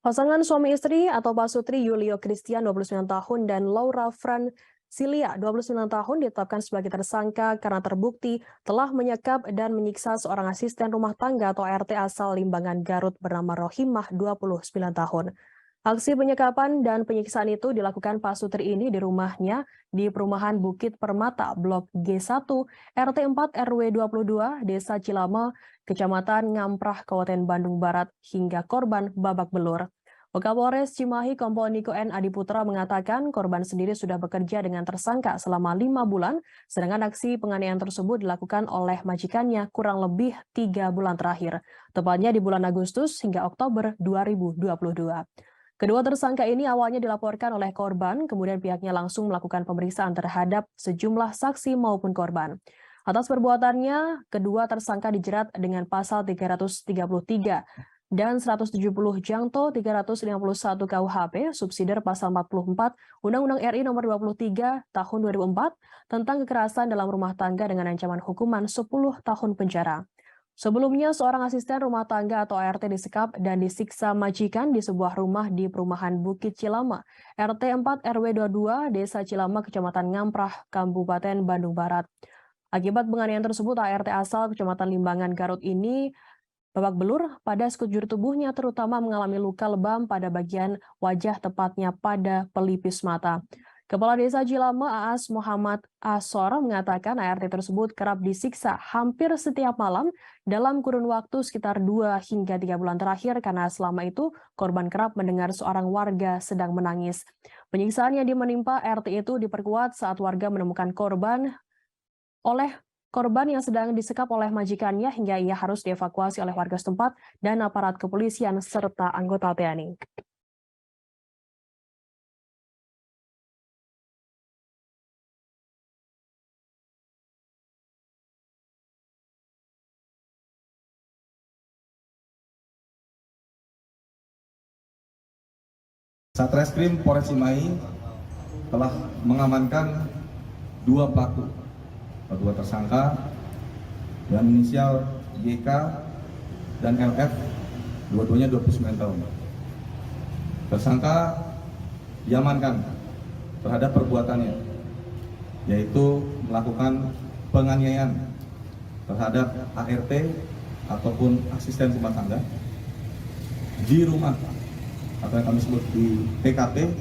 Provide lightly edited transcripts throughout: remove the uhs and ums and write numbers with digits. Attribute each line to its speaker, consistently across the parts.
Speaker 1: Pasangan suami istri atau Pak Sutri Yulio Christian 29 tahun dan Laura Francilia 29 tahun ditetapkan sebagai tersangka karena terbukti telah menyekap dan menyiksa seorang asisten rumah tangga atau ART asal Limbangan Garut bernama Rohimah 29 tahun. Aksi penyekapan dan penyiksaan itu dilakukan Pak Sutri ini di rumahnya di perumahan Bukit Permata, Blok G1, RT 4 RW 22, Desa Cilama, Kecamatan Ngamprah, Kabupaten Bandung Barat, hingga korban babak belur. Kapolres Cimahi Kompol Niko N. Adiputra mengatakan korban sendiri sudah bekerja dengan tersangka selama 5 bulan, sedangkan aksi penganiayaan tersebut dilakukan oleh majikannya kurang lebih 3 bulan terakhir, tepatnya di bulan Agustus hingga Oktober 2022. Kedua tersangka ini awalnya dilaporkan oleh korban, kemudian pihaknya langsung melakukan pemeriksaan terhadap sejumlah saksi maupun korban. Atas perbuatannya, kedua tersangka dijerat dengan pasal 333 dan 170 Jangto 351 KUHP, subsidiar pasal 44 Undang-Undang RI nomor 23 tahun 2004 tentang kekerasan dalam rumah tangga dengan ancaman hukuman 10 tahun penjara. Sebelumnya, seorang asisten rumah tangga atau ART disekap dan disiksa majikan di sebuah rumah di perumahan Bukit Cilama, RT 4 RW 22, Desa Cilama, Kecamatan Ngamprah, Kabupaten Bandung Barat. Akibat penganiayaan tersebut, ART asal Kecamatan Limbangan Garut ini babak belur pada sekujur tubuhnya, terutama mengalami luka lebam pada bagian wajah, tepatnya pada pelipis mata. Kepala Desa Cilama Aas Muhammad Asor mengatakan ART tersebut kerap disiksa hampir setiap malam dalam kurun waktu sekitar 2 hingga 3 bulan terakhir karena selama itu korban kerap mendengar seorang warga sedang menangis. Penyiksaan yang menimpa ART itu diperkuat saat warga menemukan korban yang sedang disekap oleh majikannya hingga ia harus dievakuasi oleh warga setempat dan aparat kepolisian serta anggota TNI.
Speaker 2: Satreskrim Polres Cimahi telah mengamankan dua pelaku, dua tersangka dengan inisial YK dan LF, dua-duanya 29 tahun. Tersangka diamankan terhadap perbuatannya, yaitu melakukan penganiayaan terhadap ART ataupun asisten rumah tangga di rumah atau yang kami sebut di TKP,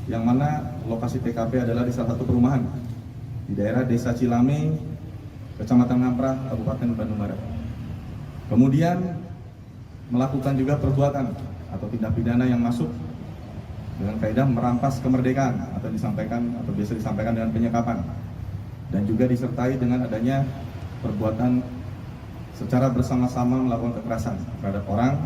Speaker 2: yang mana lokasi TKP adalah di salah satu perumahan di daerah Desa Cilame, Kecamatan Ngamprah, Kabupaten Bandung Barat. Kemudian melakukan juga perbuatan atau tindak pidana yang masuk dengan kaidah merampas kemerdekaan atau biasa disampaikan dengan penyekapan, dan juga disertai dengan adanya perbuatan secara bersama-sama melakukan kekerasan terhadap orang